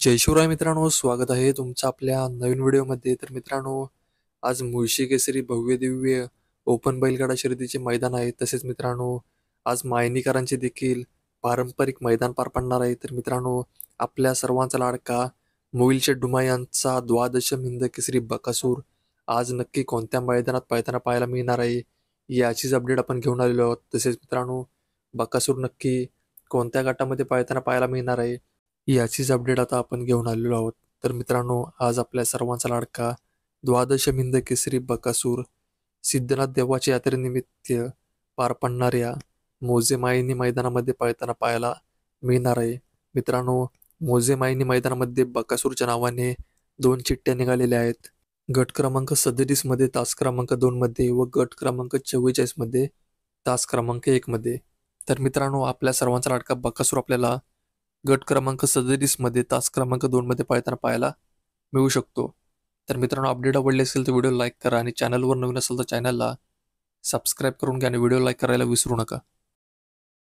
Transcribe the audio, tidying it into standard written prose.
जय शिवराय मित्रांनो, स्वागत आहे तुमचं आपल्या नवीन व्हिडिओमध्ये. तर मित्रांनो, आज मुळशी केसरी भव्य दिव्य ओपन बैलगाडा शर्यतीचे मैदान आहे. तसेच मित्रांनो, आज मायनीकरांचे देखील पारंपरिक मैदान पार पडणार आहे. तर मित्रांनो, आपल्या सर्वांचा लाडका मोहिल डुमा यांचा द्वादशम हिंद केसरी बकासूर आज नक्की कोणत्या मैदानात पळताना पाहायला मिळणार आहे, याचीच अपडेट आपण घेऊन आलेलो आहोत. तसेच मित्रांनो, बकासूर नक्की कोणत्या गटामध्ये पळताना पाहायला मिळणार आहे, याचीच अपडेट आता आपण घेऊन आलेलो आहोत. तर मित्रांनो, आज आपल्या सर्वांचा लाडका द्वादश मिंद केसरी बकासूर सिद्धनाथ देवाच्या यात्रेनिमित्त पार पडणाऱ्या मोजेमायनी मैदानामध्ये पळताना पाहायला मिळणार आहे. मित्रांनो, मोजेमायनी मैदानामध्ये बकासूरच्या नावाने 2 चिठ्ठ्या निघालेल्या आहेत. गट क्रमांक 37 मध्ये तास क्रमांक 2 मध्ये व गट क्रमांक 44 मध्ये तास क्रमांक 1 मध्ये. तर मित्रांनो, आपल्या सर्वांचा लाडका बकासूर आपल्याला गट क्रमांक 37 मध्ये तास क्रमांक 2 मध्ये पळताना पाहायला मिळू शकतो. तर मित्रांनो, अपडेट आवडली असेल तर व्हिडिओ लाईक करा आणि चॅनलवर नवीन असेल तर चॅनलला सबस्क्राईब करून घ्या आणि व्हिडिओ लाईक करायला विसरू नका.